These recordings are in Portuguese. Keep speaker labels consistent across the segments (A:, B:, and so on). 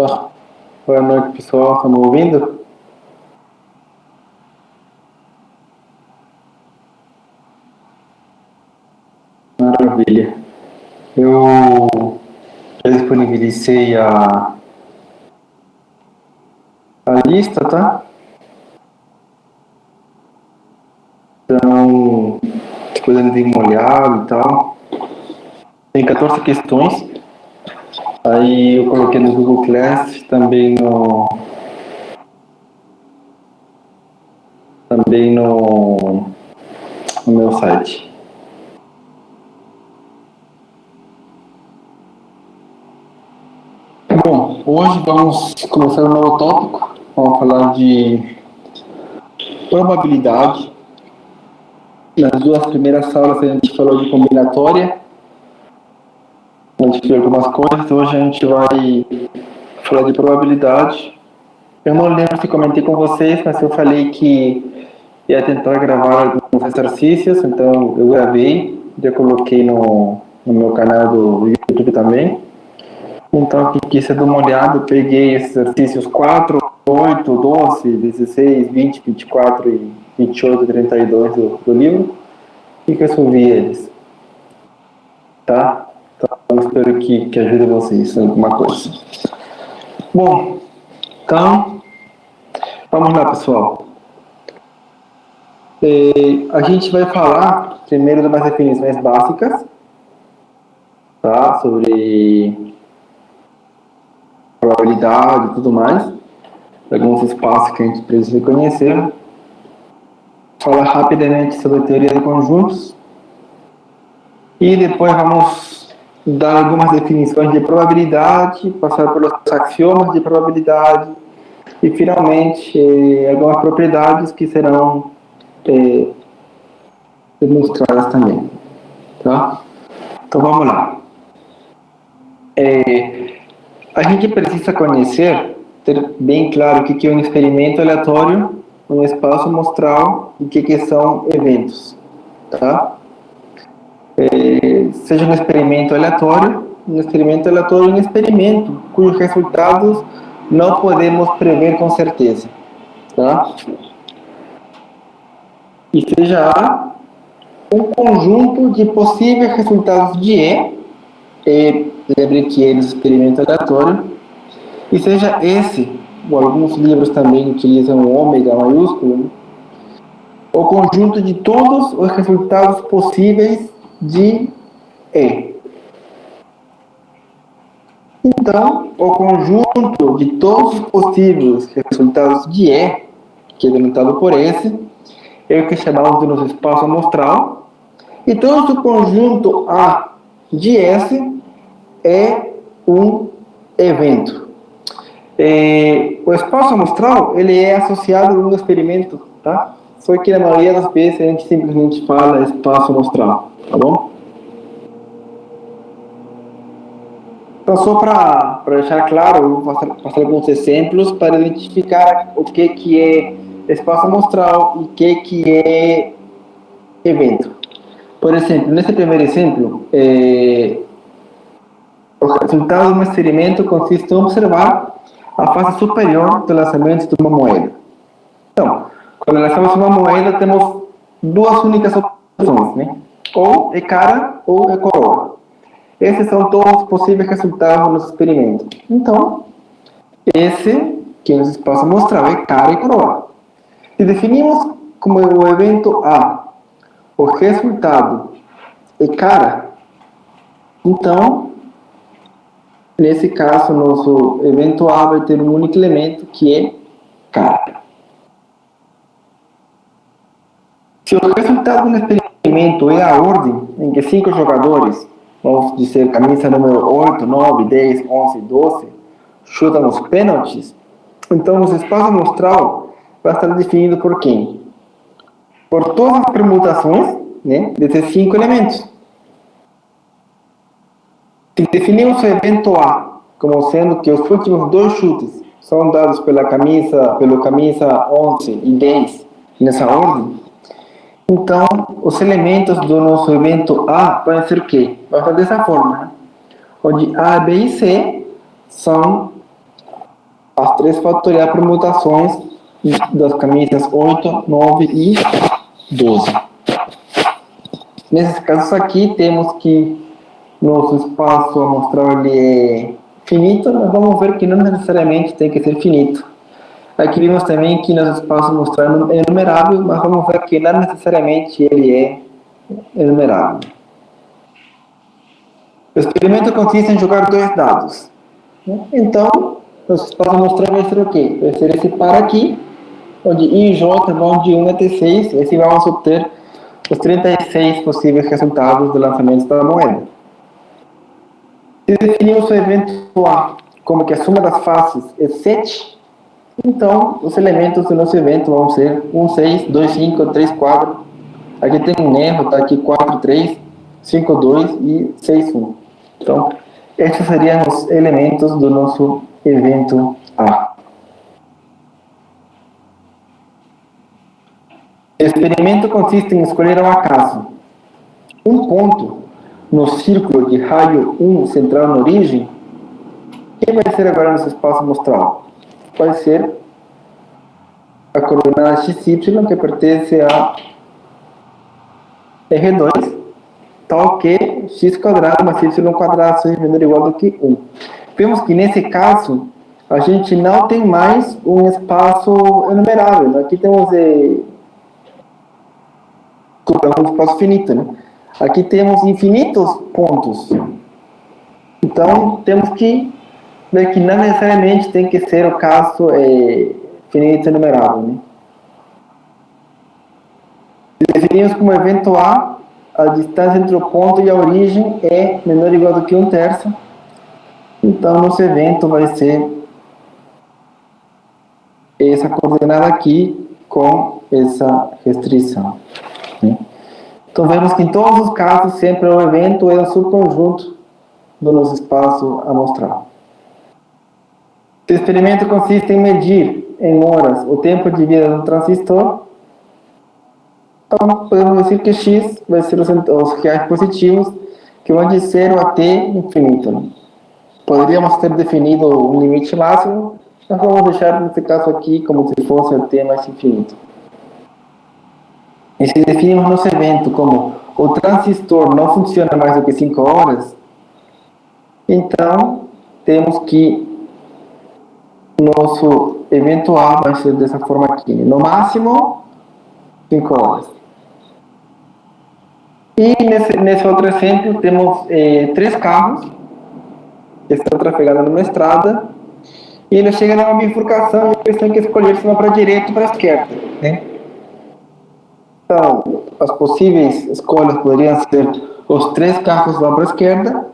A: Opa, boa noite pessoal, estão me ouvindo? Maravilha. Eu já disponibilizei a lista, tá? Então, depois eu dei uma olhada e tal. Tem 14 questões. Aí eu coloquei no Google Class, também no meu site. Bom, hoje vamos começar um novo tópico. Vamos falar de probabilidade. Nas duas primeiras aulas a gente falou de combinatória. A gente viu algumas coisas. Hoje a gente vai falar de probabilidade. Eu não lembro se comentei com vocês, mas eu falei que ia tentar gravar alguns exercícios, então eu gravei, já coloquei no meu canal do YouTube também. Então, quem quiser dar uma olhada, eu peguei esses exercícios 4, 8, 12, 16, 20, 24 e 28 e 32 do livro e resolvi eles, tá? Então, eu espero que ajude vocês em alguma coisa. Bom, então, vamos lá, pessoal. A gente vai falar primeiro de umas definições básicas, tá? Sobre probabilidade e tudo mais, alguns espaços que a gente precisa conhecer. Falar rapidamente sobre a teoria de conjuntos e depois vamos dar algumas definições de probabilidade, passar pelos axiomas de probabilidade e finalmente algumas propriedades que serão demonstradas também, tá? Então vamos lá. A gente precisa conhecer, ter bem claro o que é um experimento aleatório, um espaço amostral e o que são eventos, tá? Seja um experimento aleatório é um experimento cujos resultados não podemos prever com certeza, tá? E seja A um conjunto de possíveis resultados de lembre que é um experimento aleatório, e seja esse, ou alguns livros também utilizam o ômega maiúsculo, né? O conjunto de todos os resultados possíveis de E. Então, o conjunto de todos os possíveis resultados de E, que é denominado por S, é o que chamamos de nosso espaço amostral, e todo o conjunto A de S é um evento. O espaço amostral ele é associado a um experimento, tá? Só que na maioria das vezes a gente simplesmente fala espaço amostral, tá bom? Então, só para deixar claro, eu vou passar alguns exemplos para identificar o que é espaço amostral e o que é evento. Por exemplo, nesse primeiro exemplo, o resultado de um experimento consiste em observar a face superior do lançamento de uma moeda. Então, quando lançamos uma moeda, temos duas únicas opções, né? Ou é cara ou é coroa. Esses são todos os possíveis resultados do nosso experimento. Então, esse que nos espaço amostral é cara e coroa. Se definimos como o evento A, o resultado é cara, então, nesse caso, nosso evento A vai ter um único elemento que é cara. Se o resultado do experimento é a ordem em que 5 jogadores, vamos dizer, camisa número 8, 9, 10, 11, 12, chutam os pênaltis, então o espaço amostral vai estar definido por quem? Por todas as permutações, né, desses 5 elementos. Se definimos o evento A como sendo que os últimos 2 chutes são dados pelo camisa 11 e 10 nessa ordem, então os elementos do nosso evento A vão ser o quê? Vai ser dessa forma, né? Onde A, B e C são as 3 fatorial permutações das camisas 8, 9 e 12. Nesses casos aqui, temos que nosso espaço amostral ele é finito, mas vamos ver que não necessariamente tem que ser finito. Aqui vimos também que nosso espaço amostral é enumerável, mas vamos ver que não necessariamente ele é enumerável. O experimento consiste em jogar 2 dados. Então, nosso espaço amostral vai ser o quê? Vai ser esse par aqui, onde I e J vão de 1 até 6, e assim vamos obter os 36 possíveis resultados do lançamento da moeda. Se definimos o evento A como que a soma das faces é 7, então os elementos do nosso evento vão ser 1, 6, 2, 5, 3, 4. Aqui tem um erro, está aqui 4, 3, 5, 2 e 6, 1. Então, esses seriam os elementos do nosso evento A. O experimento consiste em escolher ao acaso um ponto no círculo de raio 1 central na origem. Quem vai ser agora nosso espaço amostral? Vai ser a coordenada xy, que pertence a R2, tal que x² mais y² seja menor ou igual do que 1. Vemos que nesse caso, a gente não tem mais um espaço enumerável. Aqui temos um espaço finito, né? Aqui temos infinitos pontos. Então, temos que ver que não necessariamente tem que ser o caso finito enumerável, né? Definimos como evento a distância entre o ponto e a origem é menor ou igual do que 1/3. Então, nosso evento vai ser essa coordenada aqui com essa restrição, né? Então, vemos que em todos os casos, sempre o evento é um subconjunto do nosso espaço amostral. O experimento consiste em medir em horas o tempo de vida do transistor. Então, podemos dizer que x vai ser os reais positivos, que vão de 0 até infinito. Poderíamos ter definido um limite máximo, mas vamos deixar nesse caso aqui como se fosse até mais infinito. E se definimos nosso evento como o transistor não funciona mais do que 5 horas, então temos que nosso evento A vai ser dessa forma aqui, no máximo 5 horas. E nesse outro exemplo temos 3 carros que estão trafegando numa estrada e eles chegam numa bifurcação e eles têm que escolher se vão para a direita ou para a esquerda, né? Então, as possíveis escolhas poderiam ser: os 3 carros vão para a esquerda,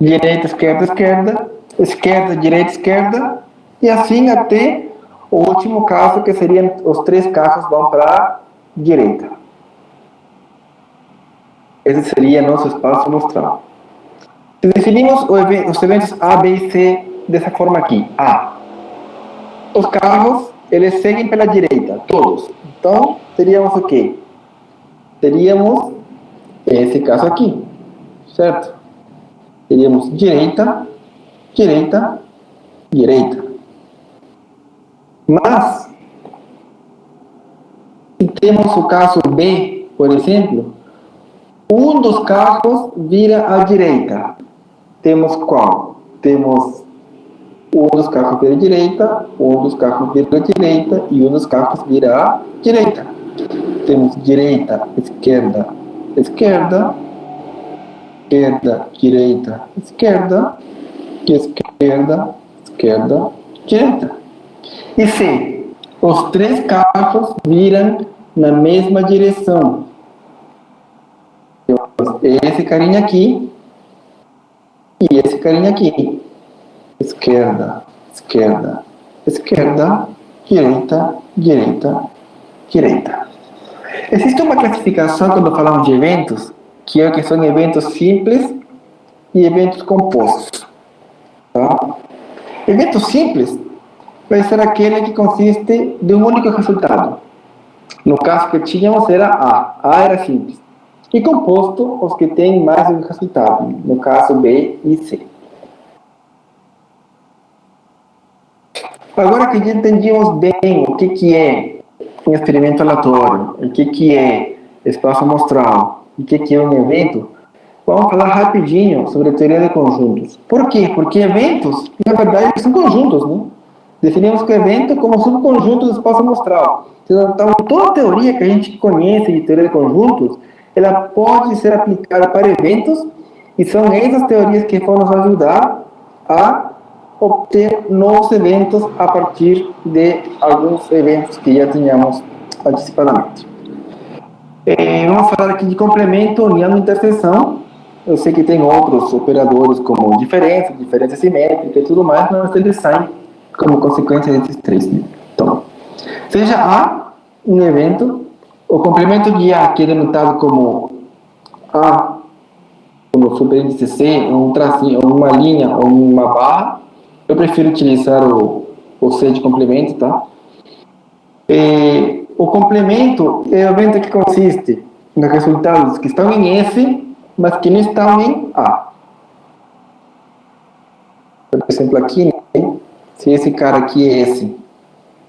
A: direita, esquerda, esquerda, esquerda, direita, esquerda, e assim até o último caso, que seriam os 3 carros vão para a direita. Esse seria nosso espaço amostral. Se definimos os eventos A, B e C dessa forma aqui: A, os carros eles seguem pela direita, todos. Então, teríamos o quê? Teríamos esse caso aqui, certo? Teríamos direita, direita, direita. Mas, se temos o caso B, por exemplo, um dos carros vira à direita. Temos qual? Temos um dos carros vira à direita, um dos carros vira à direita e um dos carros vira à direita. Temos direita, esquerda, esquerda, esquerda, direita, esquerda, esquerda, esquerda, direita. E se os 3 carros viram na mesma direção, esse carinha aqui e esse carinha aqui, esquerda, esquerda, esquerda, direita, direita, direita. Existe uma classificação quando falamos de eventos, que é que são eventos simples e eventos compostos, tá? Evento simples vai ser aquele que consiste de um único resultado. No caso que tínhamos era A era simples. E composto, os que têm mais de um resultado, no caso B e C. Agora que já entendíamos bem o que é um experimento aleatório, o que é espaço amostral, o que é um evento, vamos falar rapidinho sobre a teoria de conjuntos. Por quê? Porque eventos, na verdade, são conjuntos, né? Definimos o evento como subconjunto do espaço amostral. Então, toda teoria que a gente conhece de teoria de conjuntos, ela pode ser aplicada para eventos, e são essas teorias que vão nos ajudar a obter novos eventos a partir de alguns eventos que já tínhamos antecipadamente. Vamos falar aqui de complemento, união e interseção. Eu sei que tem outros operadores como diferença simétrica e tudo mais, mas eles saem como consequência desses três. Né? Então, seja A um evento, o complemento de A, que é denominado como A, como superíndice C, um tracinho, uma linha ou uma barra, eu prefiro utilizar o C de complemento, tá? O complemento é o evento que consiste nos resultados que estão em S, mas que não estão em A. Por exemplo, aqui, né? Se esse cara aqui é S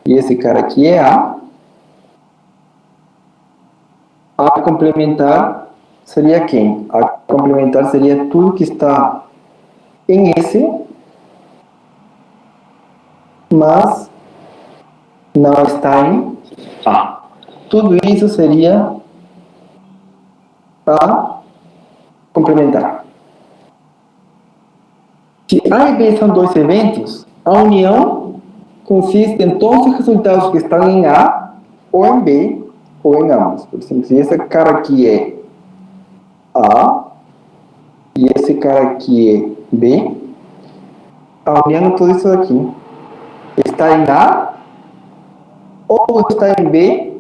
A: e esse cara aqui é A complementar seria quem? A complementar seria tudo que está em S, mas não está em A. Tudo isso seria A complementar. Se A e B são dois eventos, a união consiste em todos os resultados que estão em A, ou em B, ou em ambos. Por exemplo, se esse cara aqui é A, e esse cara aqui é B, a união de tudo isso aqui está em A, ou está em B,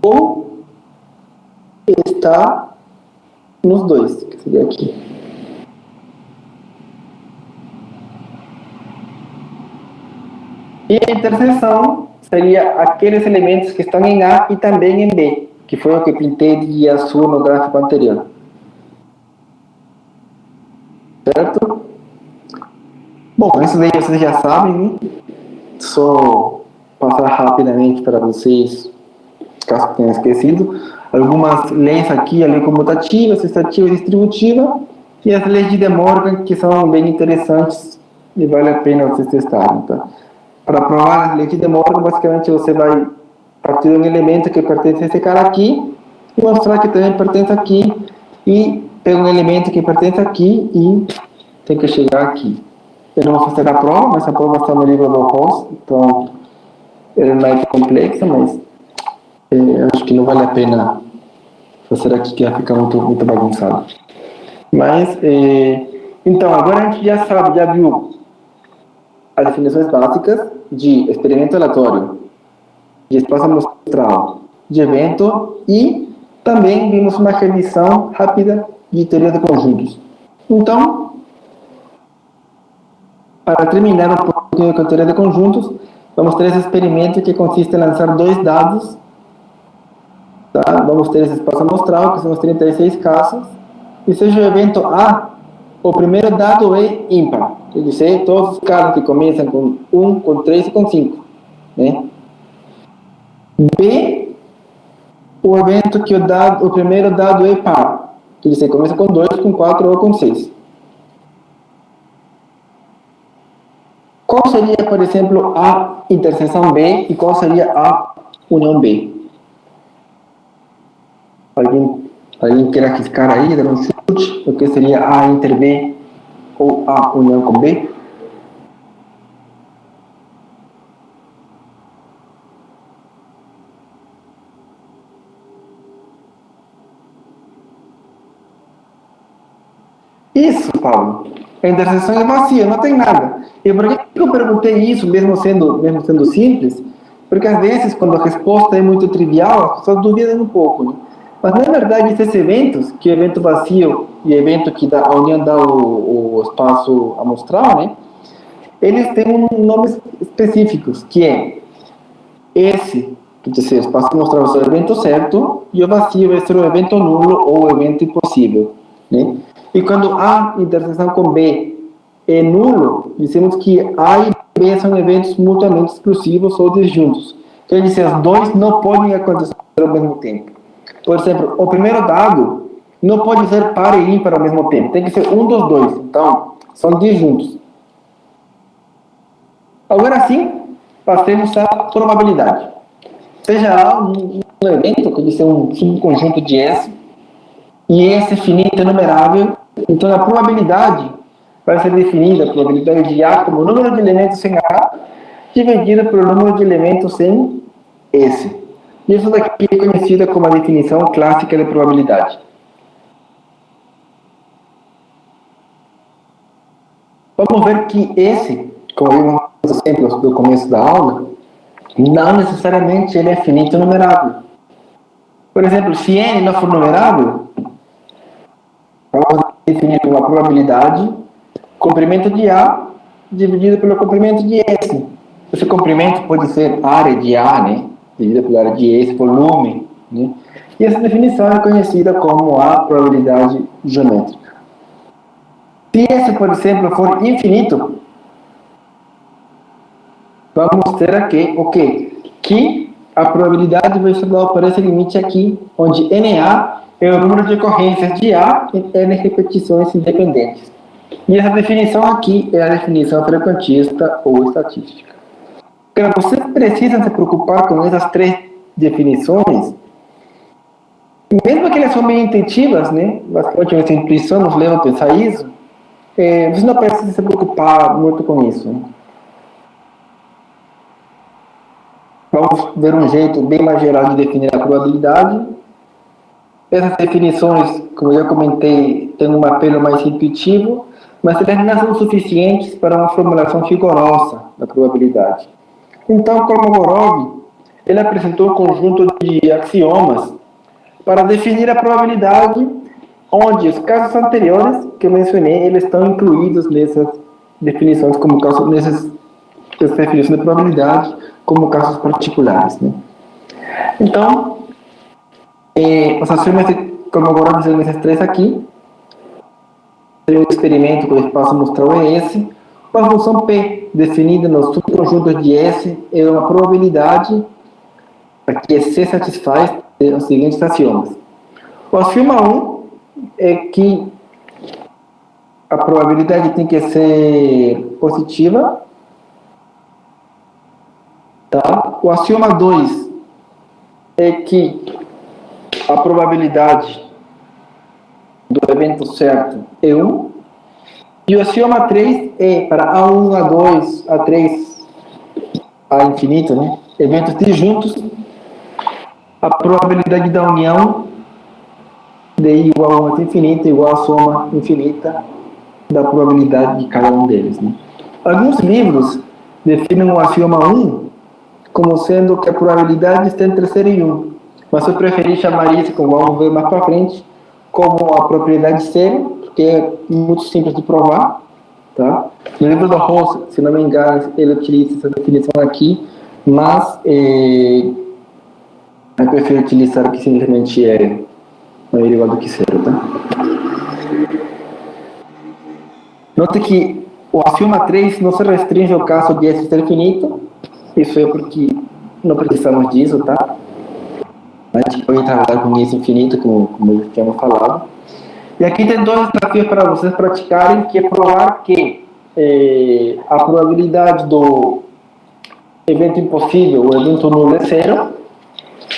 A: ou está nos dois, que seria aqui. E a interseção seria aqueles elementos que estão em A e também em B, que foi o que pintei de azul no gráfico anterior. Certo? Bom, isso daí vocês já sabem, né? Só passar rapidamente para vocês, caso tenham esquecido, algumas leis aqui, a lei comutativa, associativa e distributiva, e as leis de De Morgan, que são bem interessantes e vale a pena vocês testarem, tá? Para provar a lei de De Morgan, basicamente você vai partir de um elemento que pertence a esse cara aqui e mostrar que também pertence aqui, e pega um elemento que pertence aqui e tem que chegar aqui. Eu não vou fazer a prova, mas a prova está no livro do Ross, então ela não é complexa, mas acho que não vale a pena fazer aqui, que vai ficar muito bagunçado. Mas, então, agora a gente já sabe, já viu as definições básicas de experimento aleatório, de espaço amostral, de evento, e também vimos uma revisão rápida de teoria de conjuntos. Então, para terminar um pouquinho com a teoria de conjuntos, vamos ter esse experimento que consiste em lançar dois dados. Tá? Vamos ter esse espaço amostral, que são os 36 casos, e seja o evento A, o primeiro dado é ímpar, quer dizer, todos os casos que começam com 1, com 3 e com 5. Né? B, o evento que o primeiro dado é par, quer dizer, começa com 2, com 4 ou com 6. Qual seria, por exemplo, a interseção B e qual seria a união B? Alguém quer arriscar aí, dar um chute? O que seria A inter B ou A união com B? Isso, Paulo. A interseção é vazia, não tem nada. E por que eu perguntei isso, mesmo sendo simples? Porque às vezes, quando a resposta é muito trivial, as pessoas duvidam um pouco. Né? Mas, na verdade, esses eventos, que é o evento vazio e o evento que a união dá o espaço amostral, né? Eles têm nomes específicos, que é esse, que diz, o espaço amostral é o evento certo, e o vazio vai ser o evento nulo ou o evento impossível. Né? E quando A interseção com B é nulo, dizemos que A e B são eventos mutuamente exclusivos ou disjuntos. Quer dizer, os dois não podem acontecer ao mesmo tempo. Por exemplo, o primeiro dado não pode ser par e ímpar ao mesmo tempo. Tem que ser um dos dois. Então, são disjuntos. Agora sim, passemos à probabilidade. Seja A um evento, que diz um subconjunto de S, e S é finito enumerável, então a probabilidade vai ser definida, a probabilidade de A como o número de elementos em A, dividida pelo número de elementos em S. Isso daqui é conhecida como a definição clássica de probabilidade. Vamos ver que esse, como vimos nos exemplos do começo da aula, não necessariamente ele é finito numerável. Por exemplo, se n não for numerável, vamos definir uma probabilidade comprimento de A dividido pelo comprimento de S. Esse comprimento pode ser área de A, né? Dividida pela área de S, volume, né? E essa definição é conhecida como a probabilidade geométrica. Se S, por exemplo, for infinito, vamos ter aqui o quê? Que a probabilidade vai estudar por esse limite aqui, onde NA é o número de ocorrências de A em N repetições independentes. E essa definição aqui é a definição frequentista ou estatística. Então, vocês precisam se preocupar com essas três definições, mesmo que elas são bem intuitivas, né? Basicamente, a intuição nos leva a pensar isso, você não precisa se preocupar muito com isso. Vamos ver um jeito bem mais geral de definir a probabilidade. Essas definições, como eu já comentei, têm um apelo mais intuitivo, mas elas não são suficientes para uma formulação rigorosa da probabilidade. Então, Kolmogorov, ele apresentou um conjunto de axiomas para definir a probabilidade, onde os casos anteriores que eu mencionei, eles estão incluídos nessas definições como casos, nessas definições de probabilidade como casos particulares, né? Então, os axiomas de Kolmogorov são esses três aqui. O experimento que eu posso mostrar é esse. A função P, definida nos subconjuntos de S, é uma probabilidade que se satisfaz os seguintes axiomas. O axioma 1 é que a probabilidade tem que ser positiva. Tá? O axioma 2 é que a probabilidade do evento certo é 1. E o axioma 3 é para A1, A2, A3, A infinito, né? Eventos disjuntos, a probabilidade da união de I igual a 1 até infinito igual a soma infinita da probabilidade de cada um deles, né? Alguns livros definem o axioma 1 como sendo que a probabilidade está entre 0 e 1, mas eu preferi chamar isso, como vamos ver mais para frente, como a propriedade zero, que é muito simples de provar, tá? No livro do Ross, se não me engano, ele utiliza essa definição aqui, mas eu prefiro utilizar o que simplesmente é maior ou igual do que zero, tá? Note que o axioma 3 não se restringe ao caso de S ser finito, isso é porque não precisamos disso, tá? A gente pode trabalhar com isso infinito, como eu tinha falado. E aqui tem dois desafios para vocês praticarem, que é provar que a probabilidade do evento impossível, o evento nulo, é zero,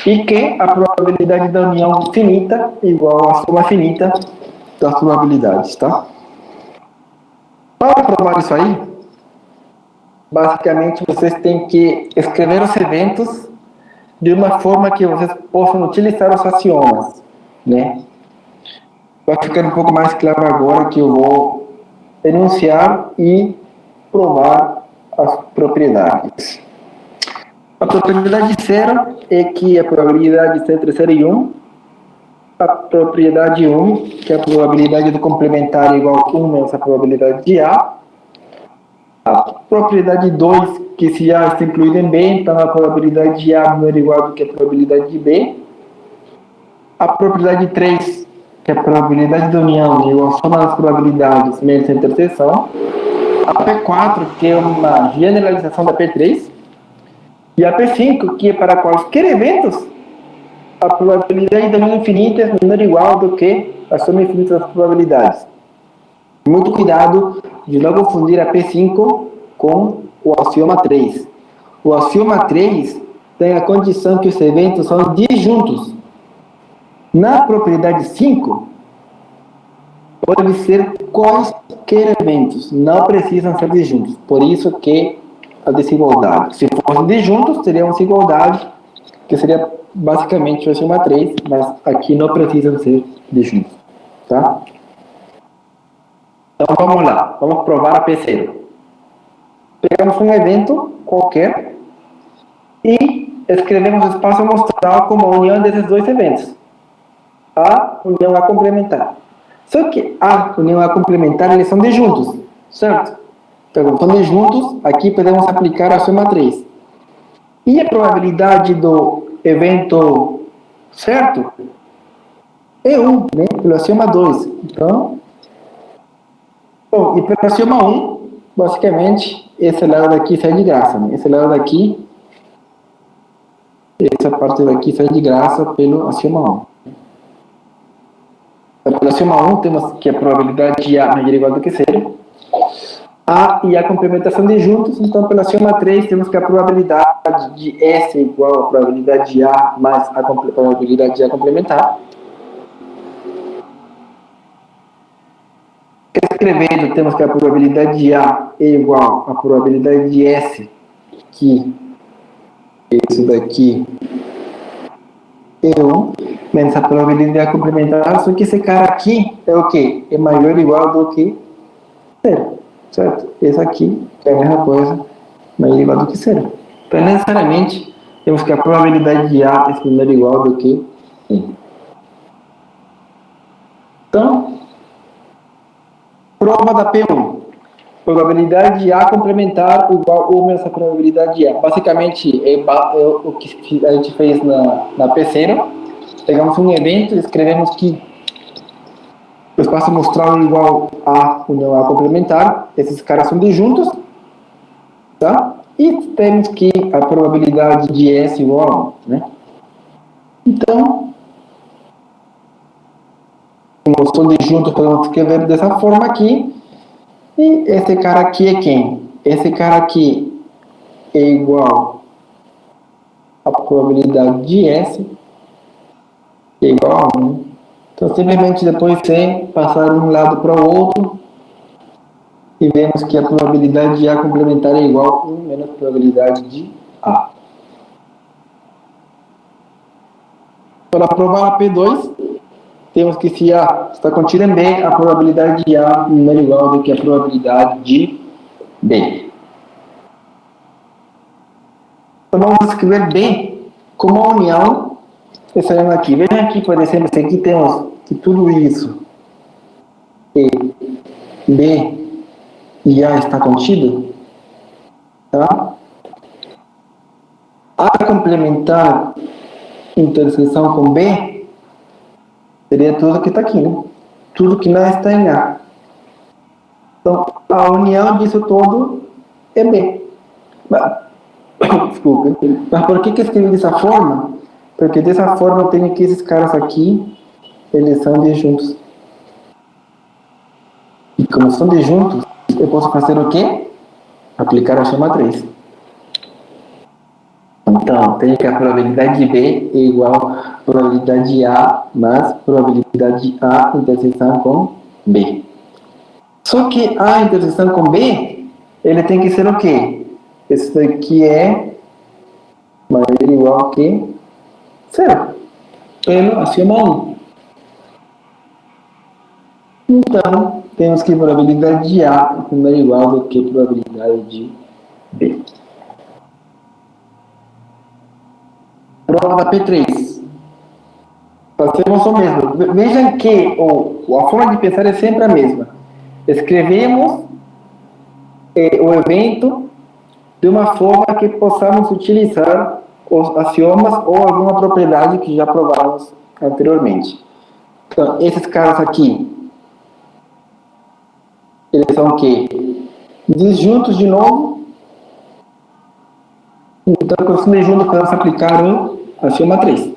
A: e que a probabilidade da união finita é igual à soma finita das probabilidades, tá? Para provar isso aí, basicamente vocês têm que escrever os eventos de uma forma que vocês possam utilizar os axiomas, né? Vai ficar um pouco mais claro agora que eu vou enunciar e provar as propriedades. A propriedade zero é que a probabilidade está entre 0 e 1. A propriedade 1, que é a probabilidade do complementar igual a 1 menos a probabilidade de A. A propriedade 2, que se A está incluído em B, então a probabilidade de A não é igual do que a probabilidade de B. A propriedade 3, que é a probabilidade da união igual a soma das probabilidades menos a interseção. a P4, que é uma generalização da P3, e a P5, que é para quaisquer eventos, a probabilidade de domínio infinito é menor ou igual do que a soma infinita das probabilidades. Muito cuidado de não confundir a P5 com o axioma 3. O axioma 3 tem a condição que os eventos são disjuntos. Na propriedade 5, pode ser quaisquer eventos, não precisam ser disjuntos. Por isso que a desigualdade. Se fossem disjuntos, teria uma desigualdade, que seria basicamente o axioma 3, mas aqui não precisam ser disjuntos. Tá? Então vamos lá, vamos provar a P0. Pegamos um evento qualquer e escrevemos o espaço amostral como a união desses dois eventos. A união A complementar. Só que A união A complementar, eles são disjuntos, certo? Então, são disjuntos, aqui podemos aplicar a soma 3. E a probabilidade do evento certo é 1, né? Pelo axioma 2. Então, bom, e pelo axioma 1, basicamente, esse lado daqui sai de graça, né? Esse lado daqui, essa parte daqui sai de graça pelo axioma 1. Pelo axioma 1, temos que a probabilidade de A maior ou igual do que 0. A e A complementação de juntos, então pelo axioma 3, temos que a probabilidade de S é igual à probabilidade de A mais a probabilidade de A complementar. Escrevendo, temos que a probabilidade de A é igual à probabilidade de S, que isso daqui é 1, menos a probabilidade de A complementar, só que esse cara aqui é o quê? É maior ou igual do que 0, certo? Esse aqui é a mesma coisa, maior ou igual do que 0. Então, necessariamente, temos que a probabilidade de A é menor ou igual do que 1. Então, prova da P1. Probabilidade de A complementar igual 1 menos a probabilidade de A. Basicamente, é o que a gente fez na P0. Pegamos um evento e escrevemos que o espaço amostral é igual a união A complementar. Esses caras são disjuntos. Tá? E temos que a probabilidade de S igual a 1. Né? Então, como são disjuntos, podemos escrever dessa forma aqui. E esse cara aqui é quem? Esse cara aqui é igual a probabilidade de S, que é igual a 1. Então, simplesmente depois é passar de um lado para o outro e vemos que a probabilidade de A complementar é igual a 1 menos a probabilidade de A. Para provar a P2, temos que se A está contida em B, a probabilidade de A não é igual do que a probabilidade de B. Então vamos escrever B como a união dessa união aqui. Vejam aqui, por exemplo, se aqui temos que tudo isso E, B e A está contido, tá? A complementar interseção com B seria tudo que está aqui, né? Tudo que não está em A. Então, a união disso todo é B. Desculpa. Mas por que eu escrevi dessa forma? Porque dessa forma eu tenho que esses caras aqui, eles são disjuntos. E como são disjuntos, eu posso fazer o quê? Aplicar a soma 3. Então, tenho que a probabilidade de B é igual a probabilidade de A mais probabilidade de A interseção com B. Só que A interseção com B, ele tem que ser o quê? Esse daqui é maior ou igual que 0, pelo axioma 1. Então, temos que a probabilidade de A é maior ou igual do que a probabilidade de B. Prova da P3. Fazemos o mesmo. Vejam que a forma de pensar é sempre a mesma. Escrevemos o evento de uma forma que possamos utilizar os axiomas ou alguma propriedade que já provamos anteriormente. Então, esses caras aqui, eles são o quê? disjuntos de novo. Então, com esse disjunto, podemos aplicar o axioma 3.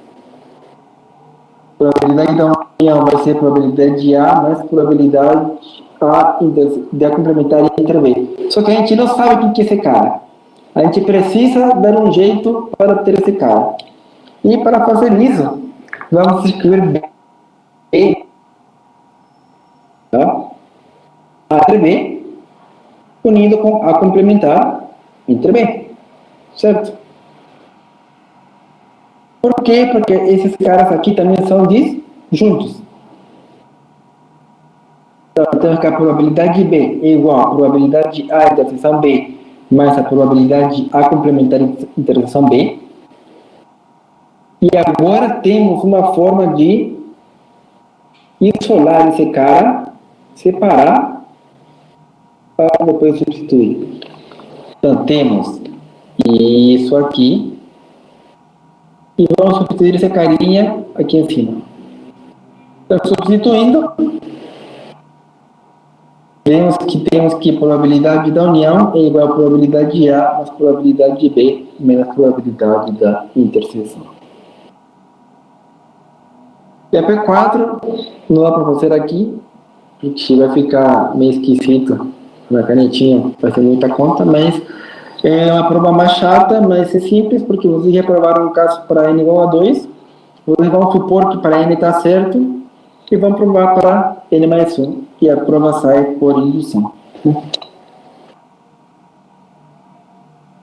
A: Probabilidade da união vai ser probabilidade de A mais probabilidade A de A complementar entre B. Só que a gente não sabe quem que é esse cara. A gente precisa dar um jeito para ter esse cara. E para fazer isso, vamos escrever B, tá? A entre B, unido com A complementar entre B. Certo? Por quê? Porque esses caras aqui também são disjuntos. Então, temos que a probabilidade de B é igual à probabilidade de A interseção B mais a probabilidade de A complementar interseção B. E agora temos uma forma de isolar esse cara, separar, para depois substituir. Então, temos isso aqui. E vamos substituir essa carinha aqui em cima. Então, substituindo, vemos que a probabilidade da união é igual à probabilidade de A mais a probabilidade de B menos a probabilidade da interseção. E a P4 não dá para fazer aqui, porque vai ficar meio esquisito na canetinha, vai ser muita conta, mas é uma prova mais chata, mas é simples, porque vocês reprovaram o caso para n igual a 2, vocês vão supor que para n está certo, e vão provar para n mais 1, e a prova sai por indução.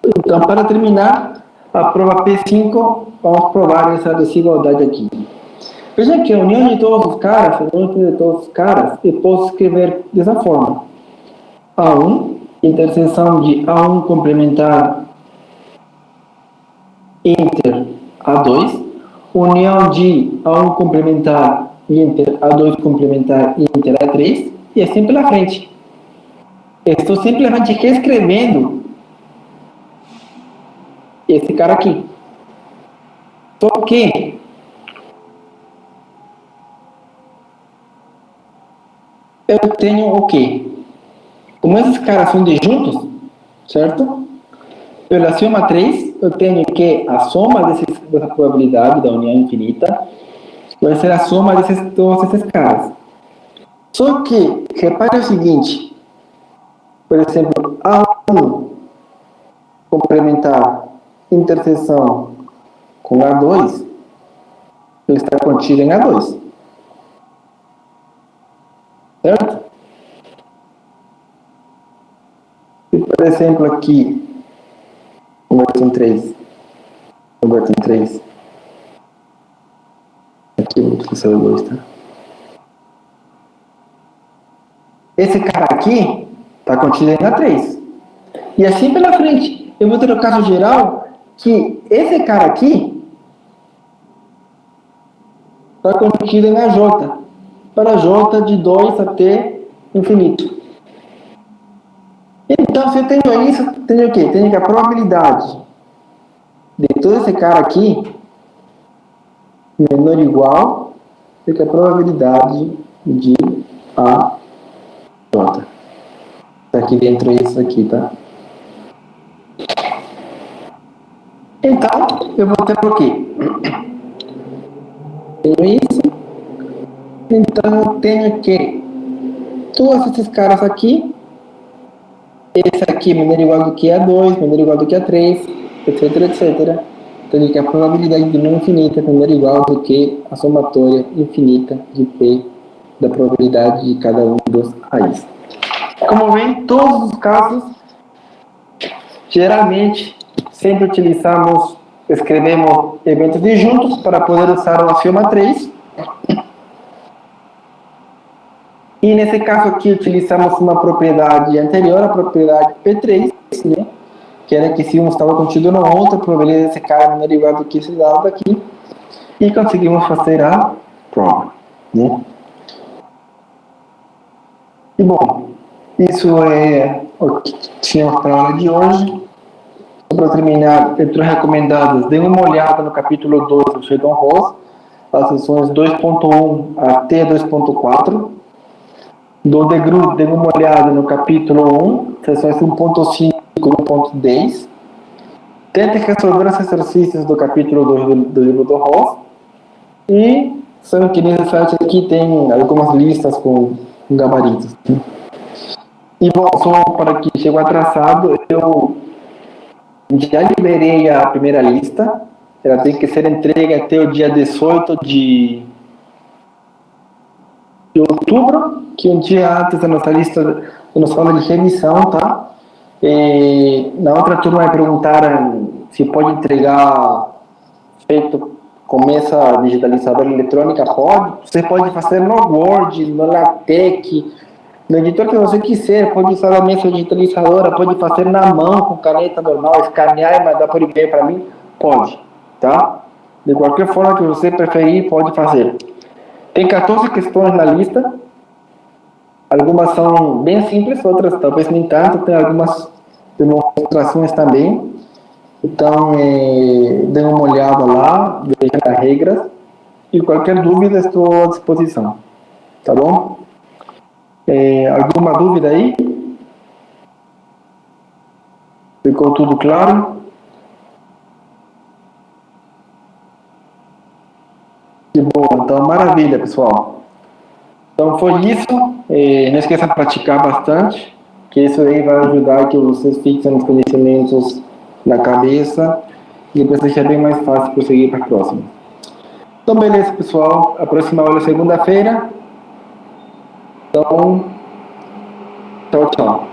A: Então, para terminar, a prova P5, vamos provar essa desigualdade aqui. Veja que a união de todos os caras, eu posso escrever dessa forma. A1, interseção de A1 complementar inter A2, união de A1 complementar inter A2 complementar inter A3, e assim pela frente. Estou simplesmente reescrevendo esse cara aqui. Só que eu tenho o quê? Como esses caras são disjuntos, certo? Pelo axioma 3, eu tenho que a soma dessa probabilidade da união infinita vai ser a soma de todos esses caras. Só que, repare o seguinte, por exemplo, A1 complementar interseção com A2, ele está contido em A2. Certo? E, por exemplo, aqui, converto em 3. Aqui eu vou utilizar o 2, tá? Esse cara aqui está contido em A3. E assim pela frente. Eu vou ter o caso geral que esse cara aqui está contido em AJ. Para J de 2 até infinito. Então, se eu tenho isso, tenho o quê? Tenho que a probabilidade de todo esse cara aqui menor ou igual do que a probabilidade de A J. Está aqui dentro isso aqui, tá? Então, eu vou ter o quê? Tenho isso. Então, eu tenho que todos esses caras aqui, esse aqui menor ou igual do que A2, menor ou igual do que A3, etc, etc. Tenho que a probabilidade de número infinita é menor ou igual do que a somatória infinita de P da probabilidade de cada um dos A's. Como vem, todos os casos, geralmente, sempre escrevemos eventos disjuntos para poder usar o axioma 3. E nesse caso aqui, utilizamos uma propriedade anterior, a propriedade P3, né? Que era que se um estava contido no outro, a probabilidade desse cara menor ou igual do que esse dado aqui. E conseguimos fazer a prova, né? E bom, isso é o que tínhamos para a aula de hoje. Para terminar, letras recomendadas, dê uma olhada no capítulo 2 do Sheldon Ross, as sessões 2.1 até 2.4. Dê uma olhada no capítulo 1, sessões 1.5 e 1.10. Tente resolver os exercícios do capítulo 2 do livro do Ross. E sabe que nesse site aqui tem algumas listas com gabaritos. E bom, só para que chegou atrasado, eu já liberei a primeira lista. Ela tem que ser entregue até o dia 18 de outubro, que é um dia antes da nossa lista, da nossa aula de revisão, tá? E na outra turma vai perguntar se pode entregar feito com essa digitalizadora eletrônica. Pode. Você pode fazer no Word, no LaTeX, no editor que você quiser. Pode usar a mesa digitalizadora, pode fazer na mão com caneta normal, escanear e mandar por e-mail para mim. Pode, tá? De qualquer forma que você preferir, pode fazer. Tem 14 questões na lista. Algumas são bem simples, outras talvez nem tanto. Tem algumas demonstrações também. Então, dê uma olhada lá, veja as regras. E qualquer dúvida, estou à disposição. Tá bom? Alguma dúvida aí? Ficou tudo claro? Que bom, então maravilha, pessoal. Então foi isso. Não esqueça de praticar bastante, que isso aí vai ajudar que vocês fixem os conhecimentos na cabeça e depois seja bem mais fácil prosseguir para a próxima. Então, beleza, pessoal. A próxima aula é segunda-feira. Então, tchau, tchau.